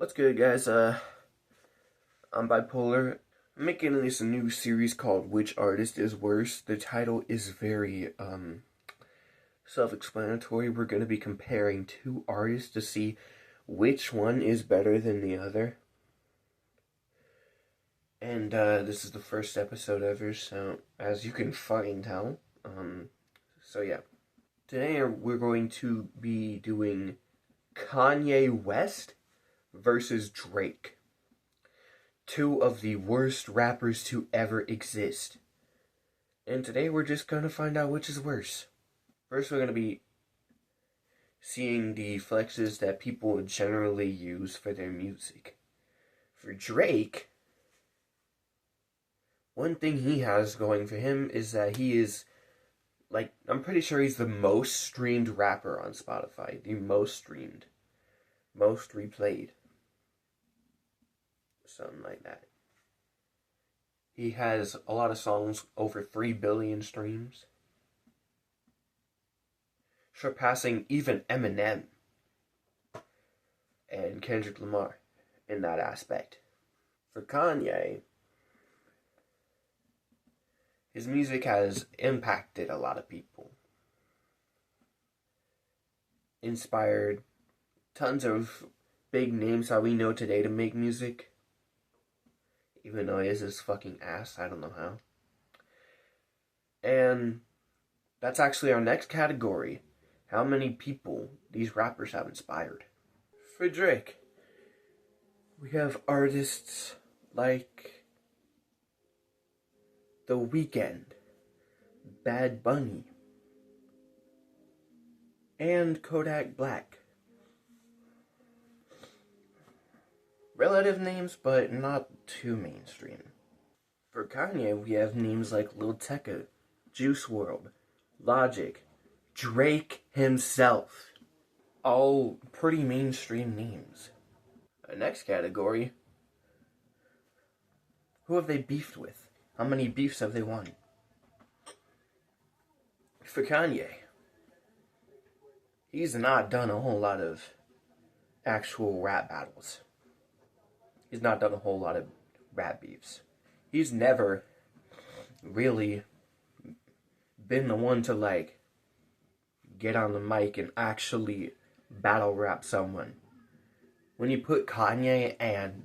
What's good, guys? I'm bipolar. I'm making this new series called Which Artist is Worse. The title is very, self-explanatory. We're gonna be comparing two artists to see which one is better than the other. And, this is the first episode ever, so, as you can fucking tell. So yeah. Today we're going to be doing Kanye West versus Drake. Two of the worst rappers to ever exist. And today we're just gonna find out which is worse. First, we're gonna be seeing the flexes that people generally use for their music. For Drake, one thing he has going for him is that he is, I'm pretty sure he's the most streamed rapper on Spotify. The most streamed. Most replayed. Something like that. He has a lot of songs over 3 billion streams, surpassing even Eminem and Kendrick Lamar in that aspect. For Kanye, his music has impacted a lot of people, inspired tons of big names that we know today to make music. Even though he is his fucking ass, I don't know how. And that's actually our next category. How many people these rappers have inspired. For Drake, we have artists like The Weeknd, Bad Bunny, and Kodak Black. Relative names, but not too mainstream. For Kanye, we have names like Lil Tecca, Juice WRLD, Logic, Drake himself. All pretty mainstream names. The next category, who have they beefed with? How many beefs have they won? For Kanye, he's not done a whole lot of actual rap battles. He's not done a whole lot of rap beefs. He's never really been the one to get on the mic and actually battle rap someone. When you put Kanye and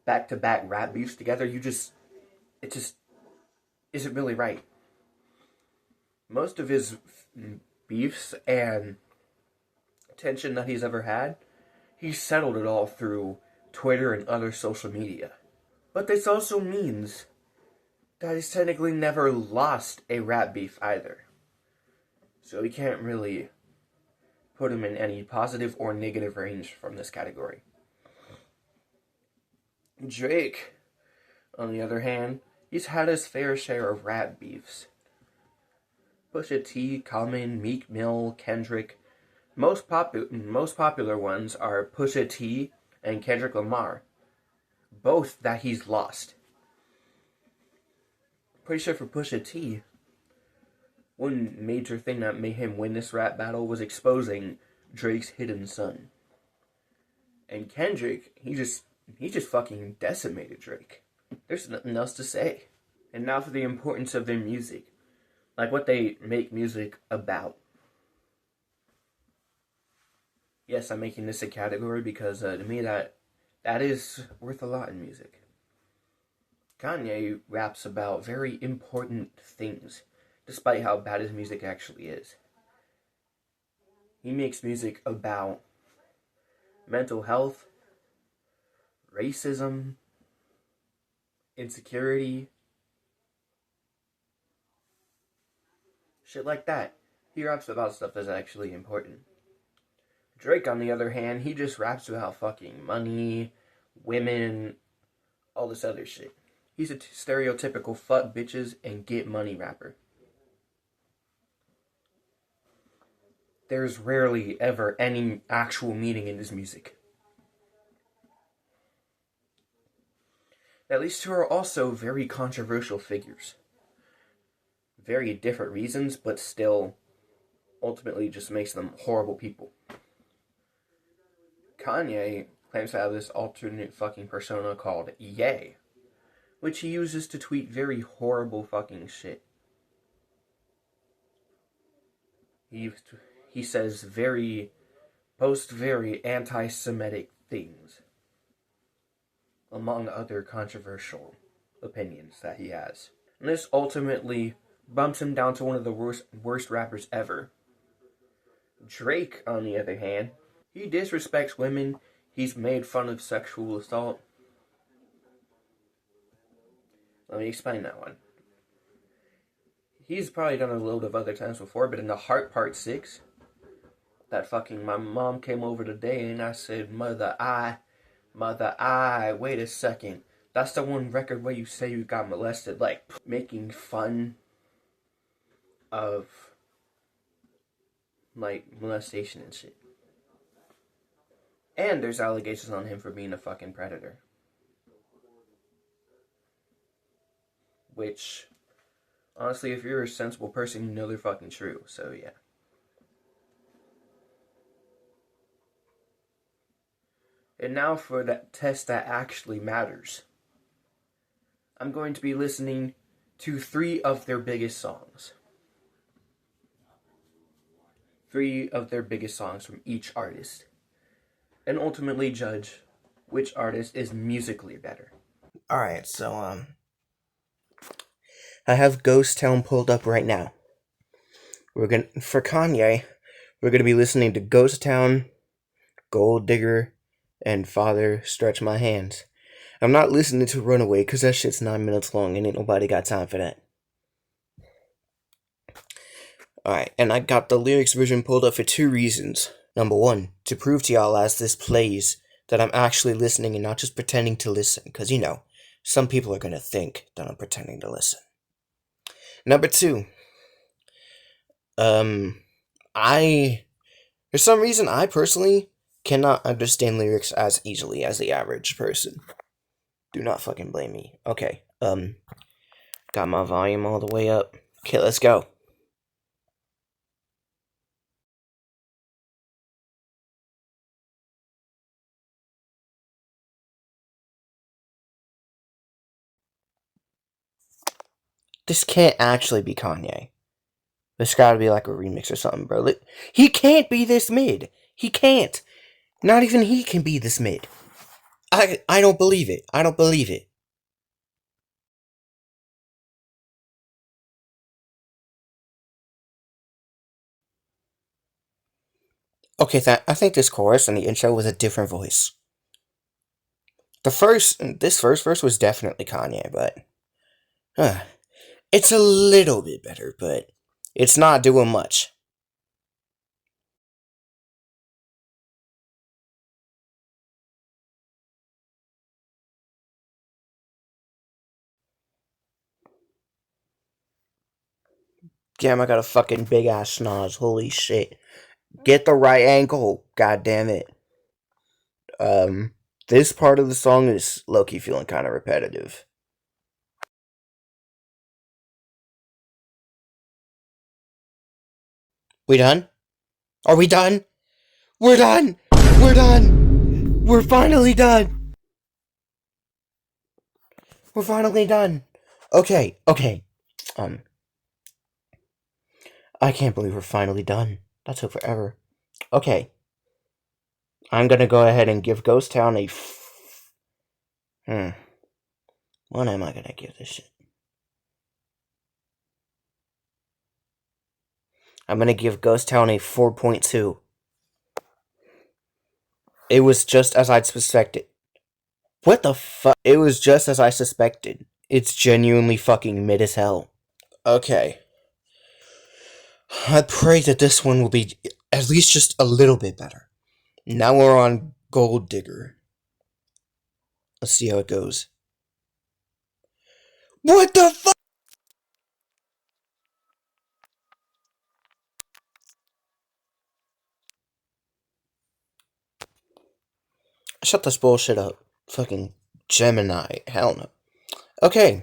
back-to-back rap beefs together, it just isn't really right. Most of his beefs and tension that he's ever had, he's settled it all through Twitter and other social media. But this also means that he's technically never lost a rap beef either. So we can't really put him in any positive or negative range from this category. Drake, on the other hand, he's had his fair share of rap beefs. Pusha T, Common, Meek Mill, Kendrick. Most popular ones are Pusha T and Kendrick Lamar, both that he's lost. Pretty sure for Pusha T, one major thing that made him win this rap battle was exposing Drake's hidden son. And Kendrick, he just fucking decimated Drake. There's nothing else to say. And now for the importance of their music, like what they make music about. Yes, I'm making this a category because to me that is worth a lot in music. Kanye raps about very important things, despite how bad his music actually is. He makes music about mental health, racism, insecurity, shit like that. He raps about stuff that's actually important. Drake, on the other hand, he just raps about fucking money, women, all this other shit. He's a stereotypical fuck bitches and get money rapper. There's rarely ever any actual meaning in his music. At least two are also very controversial figures. Very different reasons, but still ultimately just makes them horrible people. Kanye claims to have this alternate fucking persona called Ye, which he uses to tweet very horrible fucking shit. He says posts very anti-Semitic things, among other controversial opinions that he has. And this ultimately bumps him down to one of the worst rappers ever. Drake, on the other hand, he disrespects women. He's made fun of sexual assault. Let me explain that one. He's probably done it a load of other times before, but in the Heart Part 6, that fucking my mom came over today and I said, Mother, wait a second. That's the one record where you say you got molested, like making fun of like molestation and shit. And there's allegations on him for being a fucking predator. Which, honestly, if you're a sensible person, you know they're fucking true, so yeah. And now for that test that actually matters. I'm going to be listening to 3 of their biggest songs. 3 of their biggest songs from each artist. And ultimately judge which artist is musically better. Alright, so, I have Ghost Town pulled up right now. For Kanye, we're gonna be listening to Ghost Town, Gold Digger, and Father Stretch My Hands. I'm not listening to Runaway because that shit's 9 minutes long and ain't nobody got time for that. Alright, and I got the lyrics version pulled up for 2 reasons. Number 1, to prove to y'all as this plays that I'm actually listening and not just pretending to listen, because you know, some people are gonna think that I'm pretending to listen. Number 2, for some reason, I personally cannot understand lyrics as easily as the average person. Do not fucking blame me. Okay, got my volume all the way up. Okay, let's go. This can't actually be Kanye. This gotta be like a remix or something, bro. He can't be this mid. He can't. Not even he can be this mid. I don't believe it. I don't believe it. Okay, I think this chorus and the intro was a different voice. This first verse was definitely Kanye, but it's a little bit better, but it's not doing much. Damn, I got a fucking big ass schnoz. Holy shit. Get the right angle. God damn it. This part of the song is low-key feeling kind of repetitive. We done? Are we done? We're done! We're done! We're finally done! We're finally done! Okay. I can't believe we're finally done. That took forever. Okay. I'm gonna go ahead and give Ghost Town a What am I gonna give this shit? I'm gonna give Ghost Town a 4.2. It was just as I'd suspected. What the fuck? It was just as I suspected. It's genuinely fucking mid as hell. Okay. I pray that this one will be at least just a little bit better. Now we're on Gold Digger. Let's see how it goes. What the fuck? Shut this bullshit up. Fucking Gemini. Hell no. Okay.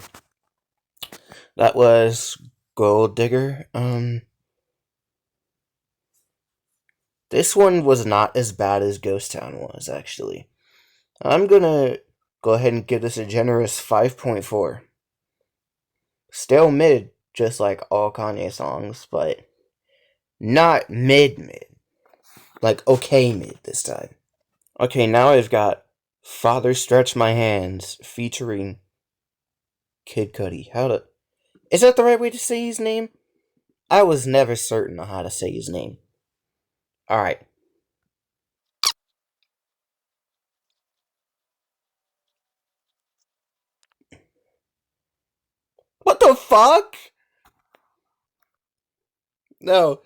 That was Gold Digger. This one was not as bad as Ghost Town was, actually. I'm gonna go ahead and give this a generous 5.4. Still mid, just like all Kanye songs, but not mid. Like okay mid this time. Okay, now I've got Father Stretch My Hands featuring Kid Cudi. Is that the right way to say his name? I was never certain on how to say his name. Alright. What the fuck? No.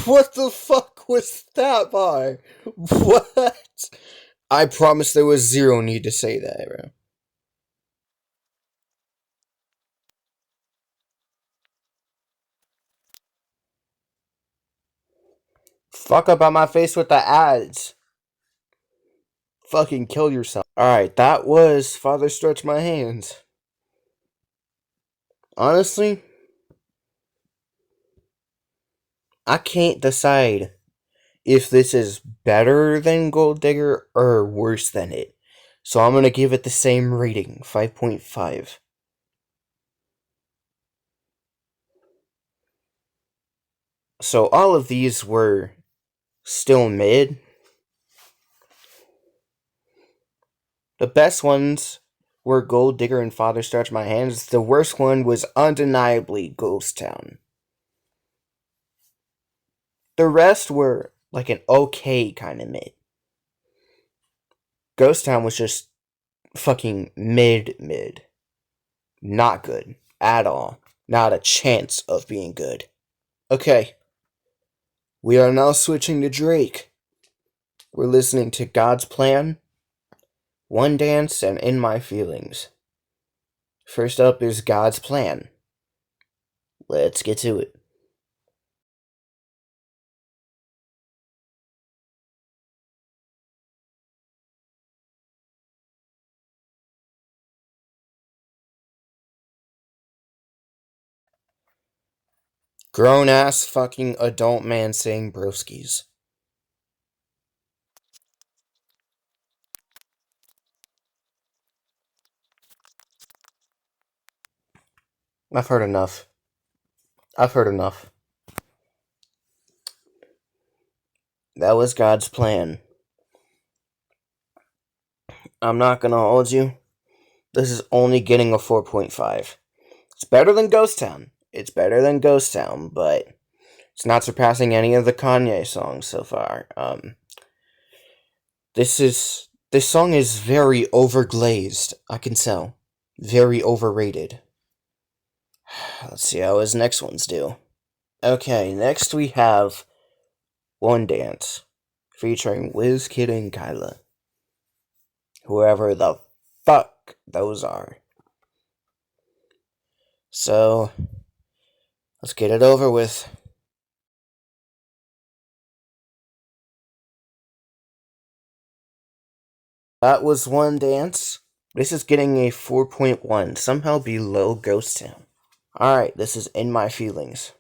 What the fuck was that bar? What? I promise there was zero need to say that, bro. Fuck up on my face with the ads. Fucking kill yourself. Alright, that was Father Stretch My Hands. Honestly, I can't decide if this is better than Gold Digger or worse than it. So I'm gonna give it the same rating, 5.5. So all of these were still mid. The best ones were Gold Digger and Father Stretch My Hands. The worst one was undeniably Ghost Town. The rest were like an okay kind of mid. Ghost Town was just fucking mid. Not good at all. Not a chance of being good. Okay, we are now switching to Drake. We're listening to God's Plan, One Dance, and In My Feelings. First up is God's Plan. Let's get to it. Grown ass fucking adult man saying broskies. I've heard enough. I've heard enough. That was God's Plan. I'm not gonna hold you. This is only getting a 4.5. It's better than Ghost Town. It's better than Ghost Town, but it's not surpassing any of the Kanye songs so far. This song is very overglazed, I can tell. Very overrated. Let's see how his next ones do. Okay, next we have One Dance, featuring Kid and Kyla. Whoever the fuck those are. So, let's get it over with. That was One Dance. This is getting a 4.1, somehow below Ghost Town. Alright, this is In My Feelings.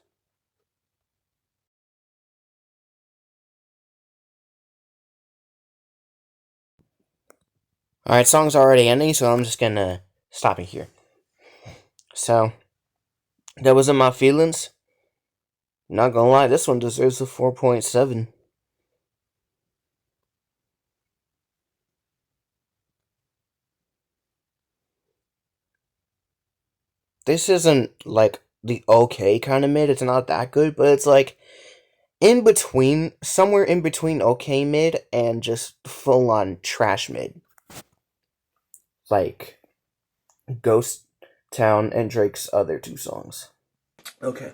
Alright, song's already ending, so I'm just gonna stop it here. So, that was In My Feelings. Not gonna lie, this one deserves a 4.7. This isn't like the okay kind of mid, it's not that good, but it's like in between, somewhere in between okay mid and just full on trash mid. Like Ghost Town and Drake's other two songs. Okay.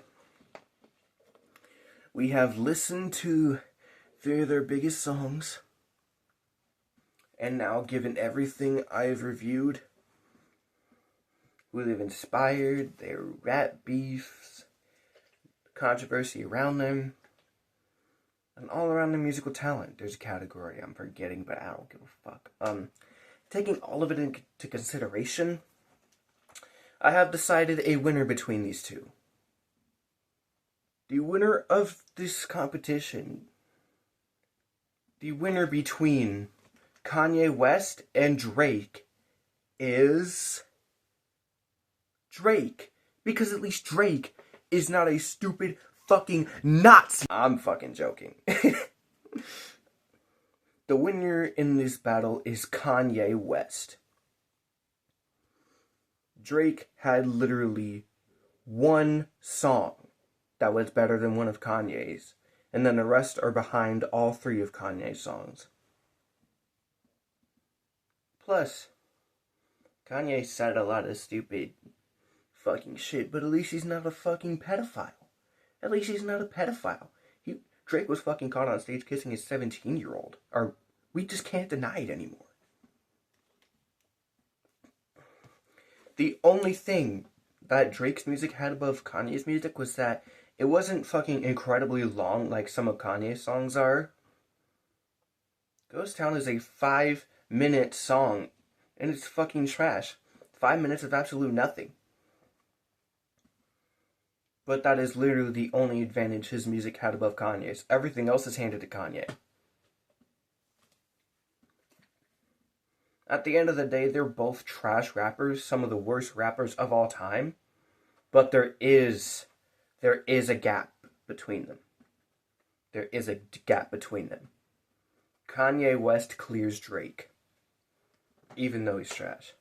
We have listened to three of their biggest songs, and now given everything I've reviewed, who they've inspired, their rap beefs, controversy around them, and all around their musical talent. There's a category I'm forgetting, but I don't give a fuck. Taking all of it into consideration, I have decided a winner between these two. The winner of this competition, the winner between Kanye West and Drake is Drake. Because at least Drake is not a stupid fucking Nazi. I'm fucking joking. The winner in this battle is Kanye West. Drake had literally one song that was better than one of Kanye's, and then the rest are behind all three of Kanye's songs. Plus, Kanye said a lot of stupid fucking shit, but at least he's not a fucking pedophile. At least he's not a pedophile. Drake was fucking caught on stage kissing his 17-year-old. Or, we just can't deny it anymore. The only thing that Drake's music had above Kanye's music was that it wasn't fucking incredibly long like some of Kanye's songs are. Ghost Town is a 5-minute song, and it's fucking trash. 5 minutes of absolute nothing. But that is literally the only advantage his music had above Kanye's. Everything else is handed to Kanye. At the end of the day, they're both trash rappers, some of the worst rappers of all time. But there is a gap between them. There is a gap between them. Kanye West clears Drake. Even though he's trash.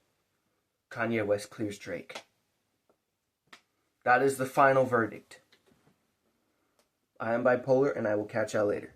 Kanye West clears Drake. That is the final verdict. I am bipolar, and I will catch y'all later.